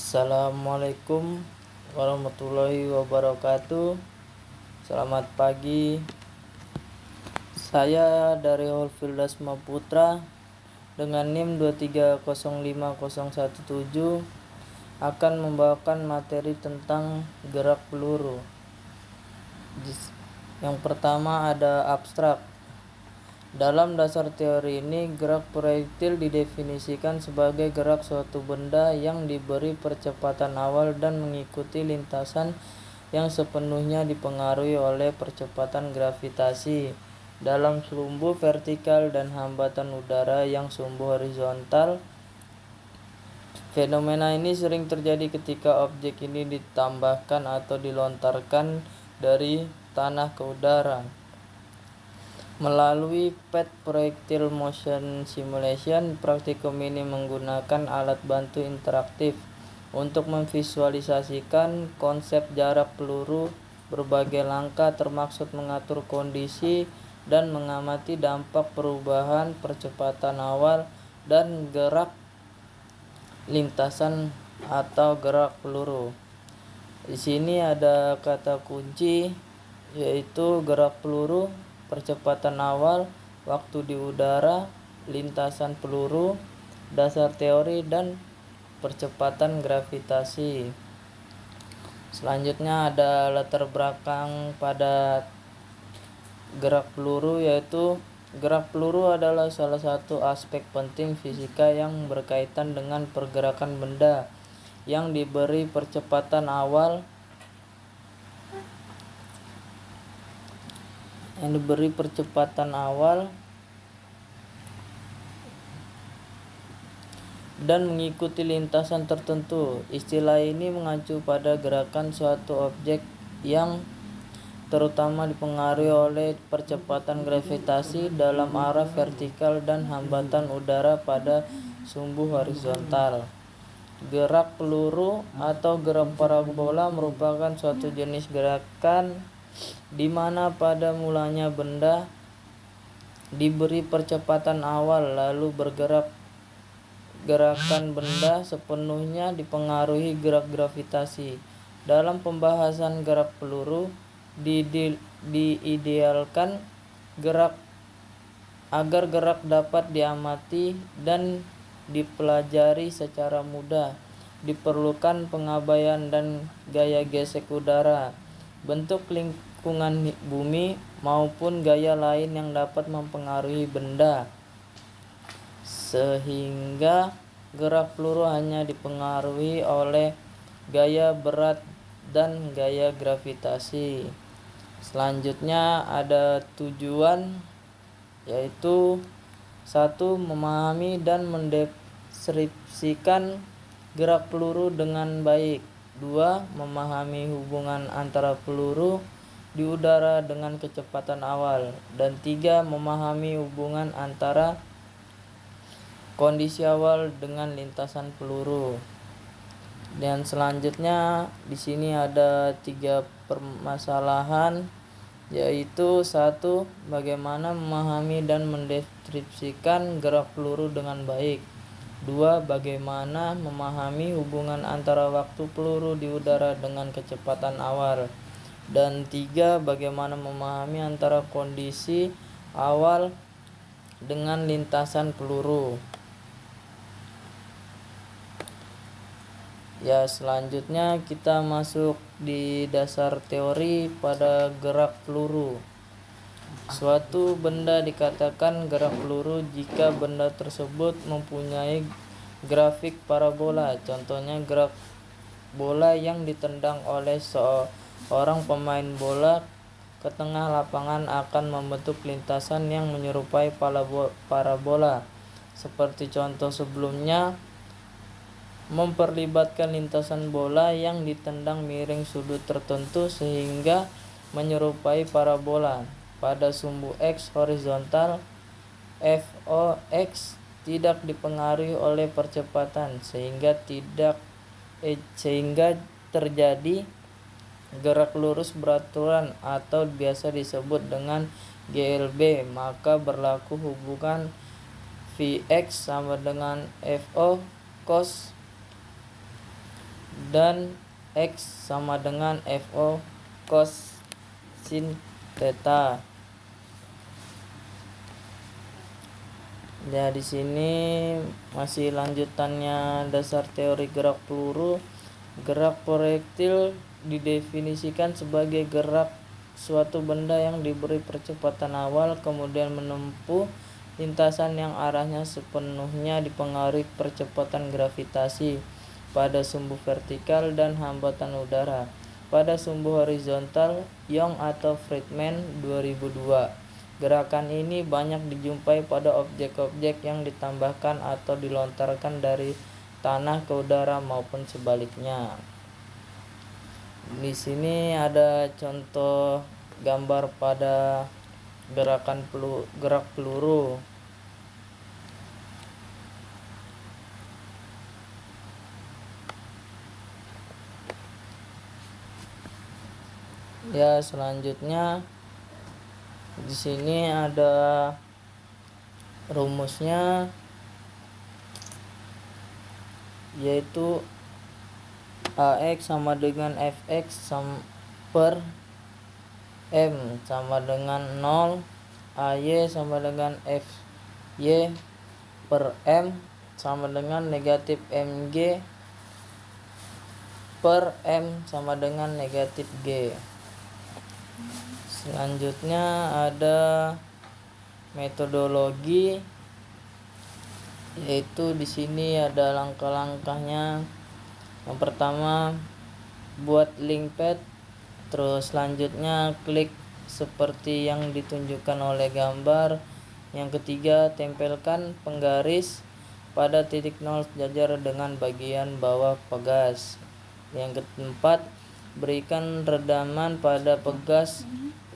Assalamualaikum warahmatullahi wabarakatuh. Selamat pagi. Saya dari Holfildas Maputra dengan NIM 2305017 akan membawakan materi tentang gerak peluru. Yang pertama ada abstrak. Dalam dasar teori ini, gerak proyektil didefinisikan sebagai gerak suatu benda yang diberi percepatan awal dan mengikuti lintasan yang sepenuhnya dipengaruhi oleh percepatan gravitasi dalam sumbu vertikal dan hambatan udara yang sumbu horizontal. Fenomena ini sering terjadi ketika objek ini ditambahkan atau dilontarkan dari tanah ke udara. Melalui Path Projectile Motion Simulation, praktikum ini menggunakan alat bantu interaktif untuk memvisualisasikan konsep jarak peluru berbagai langkah, termaksud mengatur kondisi dan mengamati dampak perubahan percepatan awal dan gerak lintasan atau gerak peluru. Di sini ada kata kunci yaitu gerak peluru, percepatan awal, waktu di udara, lintasan peluru, dasar teori, dan percepatan gravitasi. Selanjutnya ada latar belakang pada gerak peluru, yaitu gerak peluru adalah salah satu aspek penting fisika yang berkaitan dengan pergerakan benda yang diberi percepatan awal dan mengikuti lintasan tertentu. Istilah ini mengacu pada gerakan suatu objek yang terutama dipengaruhi oleh percepatan gravitasi dalam arah vertikal dan hambatan udara pada sumbu horizontal. Gerak peluru atau gerak parabola merupakan suatu jenis gerakan di mana pada mulanya benda diberi percepatan awal lalu bergerak. Gerakan benda sepenuhnya dipengaruhi gerak gravitasi. Dalam pembahasan gerak peluru, diidealkan agar gerak dapat diamati dan dipelajari secara mudah. Diperlukan pengabaian dan gaya gesek udara, bentuk lingkungan bumi, maupun gaya lain yang dapat mempengaruhi benda, sehingga gerak peluru hanya dipengaruhi oleh gaya berat dan gaya gravitasi. Selanjutnya ada tujuan, yaitu 1. Memahami dan mendeskripsikan gerak peluru dengan baik. 2. Memahami hubungan antara peluru di udara dengan kecepatan awal. Dan 3. Memahami hubungan antara kondisi awal dengan lintasan peluru. Dan selanjutnya di sini ada 3 permasalahan, yaitu 1. Bagaimana memahami dan mendeskripsikan gerak peluru dengan baik. 2. Bagaimana memahami hubungan antara waktu peluru di udara dengan kecepatan awal. Dan 3. Bagaimana memahami antara kondisi awal dengan lintasan peluru. Selanjutnya kita masuk di dasar teori pada gerak peluru. Suatu benda dikatakan gerak peluru jika benda tersebut mempunyai grafik parabola. Contohnya gerak bola yang ditendang oleh seorang pemain bola ke tengah lapangan akan membentuk lintasan yang menyerupai parabola. Seperti contoh sebelumnya, memperlibatkan lintasan bola yang ditendang miring sudut tertentu sehingga menyerupai parabola. Pada sumbu X horizontal, F(O(x) tidak dipengaruhi oleh percepatan sehingga terjadi gerak lurus beraturan atau biasa disebut dengan GLB. Maka berlaku hubungan Vx sama dengan Fo cos dan X sama dengan FO cos sin theta. Ya, di sini masih lanjutannya dasar teori gerak peluru. Gerak proyektil didefinisikan sebagai gerak suatu benda yang diberi percepatan awal kemudian menempuh lintasan yang arahnya sepenuhnya dipengaruhi percepatan gravitasi pada sumbu vertikal dan hambatan udara. Pada sumbu horizontal, Young atau Friedman 2002. Gerakan ini banyak dijumpai pada objek-objek yang ditambahkan atau dilontarkan dari tanah ke udara maupun sebaliknya. Di sini ada contoh gambar pada gerak peluru. Ya, selanjutnya di sini ada rumusnya, yaitu AX sama dengan Fx per M sama dengan 0, AY sama dengan Fy per M sama dengan negatif Mg per M sama dengan negatif G. Selanjutnya ada metodologi, yaitu di sini ada langkah-langkahnya. Yang pertama, buat link pad, terus selanjutnya klik seperti yang ditunjukkan oleh gambar. Yang ketiga, tempelkan penggaris pada titik 0 sejajar dengan bagian bawah pegas. Yang keempat, berikan redaman pada pegas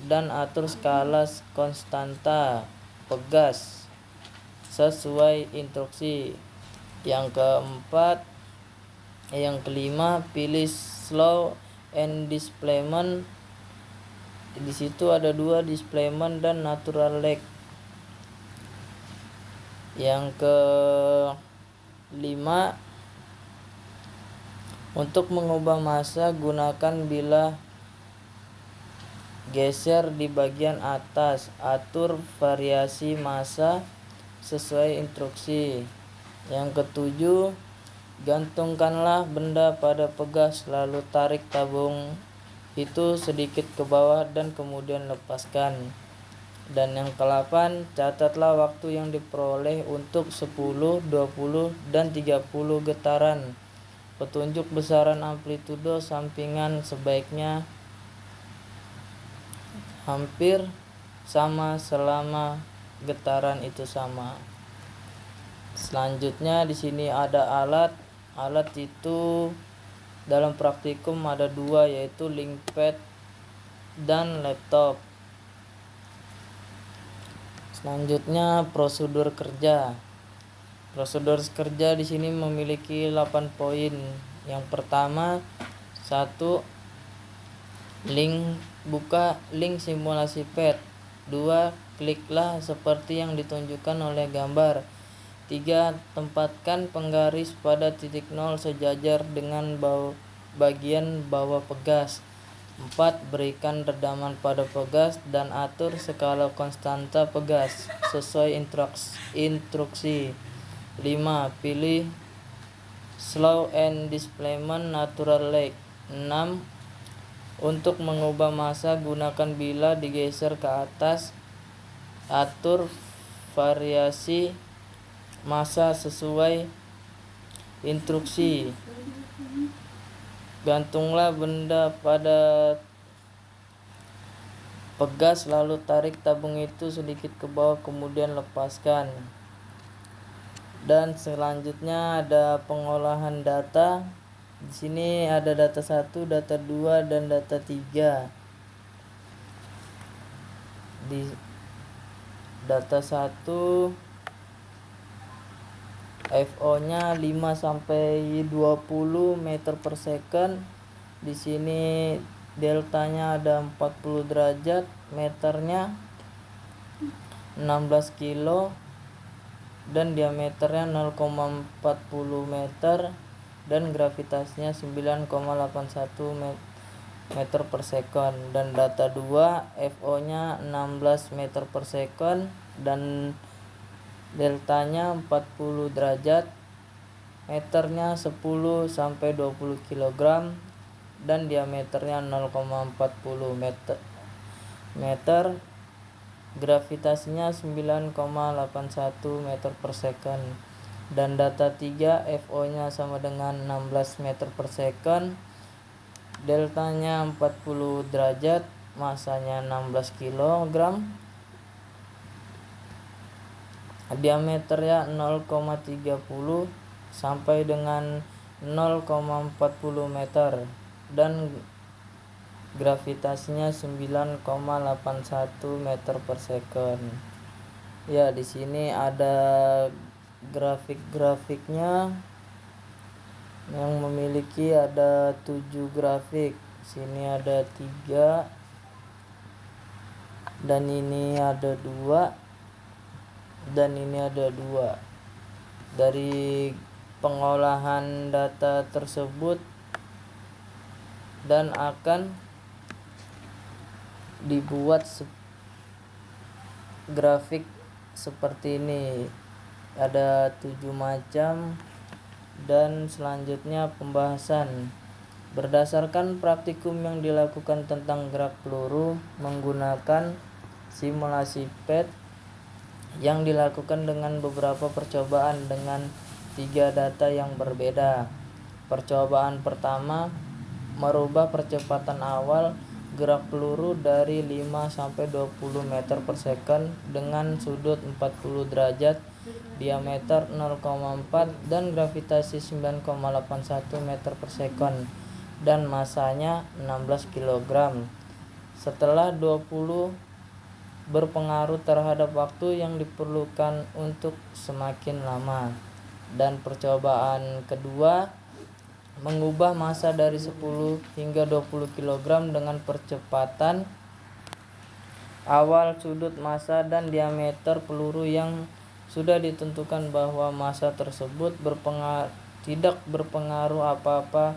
dan atur skala konstanta pegas sesuai instruksi. Yang kelima, pilih slow and displacement. Di situ ada 2, displacement dan natural lag. Yang kelima, untuk mengubah massa gunakan bilah geser di bagian atas. Atur variasi massa sesuai instruksi. Yang ketujuh, gantungkanlah benda pada pegas lalu tarik tabung itu sedikit ke bawah dan kemudian lepaskan. Dan yang ke-8, catatlah waktu yang diperoleh untuk 10, 20, dan 30 getaran. Petunjuk besaran amplitudo sampingan sebaiknya hampir sama selama getaran itu sama. Selanjutnya di sini ada alat. Alat itu dalam praktikum ada 2, yaitu link pad dan laptop. Selanjutnya prosedur kerja. Prosedur kerja di sini memiliki 8 poin. Yang pertama, 1. Buka link simulasi pad. 2. Kliklah seperti yang ditunjukkan oleh gambar. 3. Tempatkan penggaris pada titik 0 sejajar dengan bagian bawah pegas. 4. Berikan redaman pada pegas dan atur skala konstanta pegas sesuai instruksi. 5. Pilih slow and displacement natural lag. 6. Untuk mengubah massa gunakan bilah digeser ke atas. Atur variasi massa sesuai instruksi. Gantunglah benda pada pegas lalu tarik tabung itu sedikit ke bawah kemudian lepaskan. Dan selanjutnya ada pengolahan data. Di sini ada data 1, data 2, dan data 3. Di data 1 FO-nya 5 sampai 20 meter per second. Di sini deltanya ada 40 derajat, meternya 16 kilo dan diameternya 0,40 meter. dan gravitasinya 9,81 meter per second. Dan data 2, FO nya 16 meter per second dan deltanya 40 derajat, meternya 10 sampai 20 kg dan diameternya 0,40 meter. Gravitasinya 9,81 meter per second. Dan data 3, FO nya sama dengan 16 meter per second, deltanya 40 derajat, masanya 16 kg, diameternya 0,30 sampai dengan 0,40 meter dan gravitasinya 9,81 meter per second. Ya, di sini ada grafik-grafiknya yang memiliki ada 7 grafik. Sini ada 3 dan ini ada 2 dan ini ada 2. Dari pengolahan data tersebut dan akan dibuat grafik seperti ini. Ada 7 macam. Dan selanjutnya pembahasan. Berdasarkan praktikum yang dilakukan tentang gerak peluru menggunakan simulasi PET yang dilakukan dengan beberapa percobaan dengan 3 data yang berbeda. Percobaan pertama, merubah percepatan awal gerak peluru dari 5 sampai 20 meter per second dengan sudut 40 derajat, diameter 0,4 dan gravitasi 9,81 meter per second dan masanya 16 kg. Setelah 20 berpengaruh terhadap waktu yang diperlukan untuk semakin lama. Dan percobaan kedua, mengubah massa dari 10 hingga 20 kg dengan percepatan awal sudut massa dan diameter peluru yang sudah ditentukan bahwa massa tersebut tidak berpengaruh apa-apa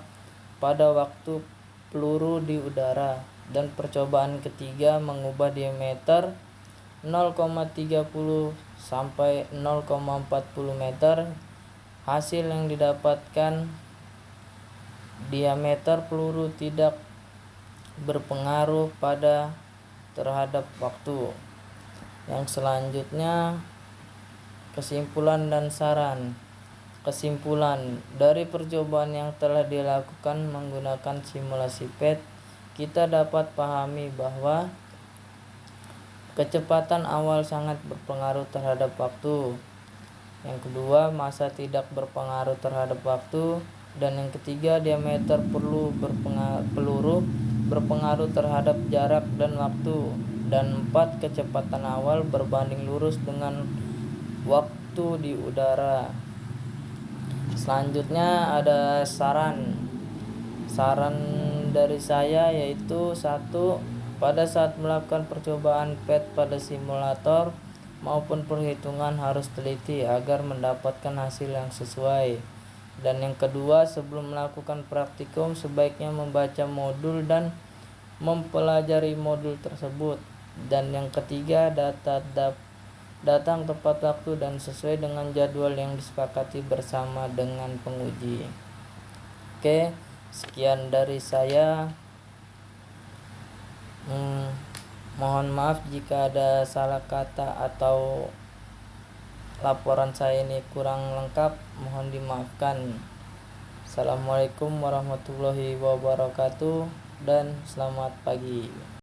pada waktu peluru di udara. Dan percobaan ketiga, mengubah diameter 0,30 sampai 0,40 meter. Hasil yang didapatkan, diameter peluru tidak berpengaruh terhadap waktu. Yang selanjutnya, kesimpulan dan saran. Kesimpulan, dari percobaan yang telah dilakukan menggunakan simulasi PET, kita dapat pahami bahwa kecepatan awal sangat berpengaruh terhadap waktu. Yang kedua, massa tidak berpengaruh terhadap waktu. Dan yang ketiga, diameter peluru berpengaruh terhadap jarak dan waktu. Dan 4, kecepatan awal berbanding lurus dengan waktu di udara. Selanjutnya ada saran dari saya, yaitu 1. Pada saat melakukan percobaan PET pada simulator maupun perhitungan harus teliti agar mendapatkan hasil yang sesuai. Dan yang kedua, sebelum melakukan praktikum sebaiknya membaca modul dan mempelajari modul tersebut. Dan yang ketiga, datang tepat waktu dan sesuai dengan jadwal yang disepakati bersama dengan penguji. Oke, sekian dari saya. Mohon maaf jika ada salah kata atau laporan saya ini kurang lengkap, mohon dimaafkan. Assalamualaikum warahmatullahi wabarakatuh dan selamat pagi.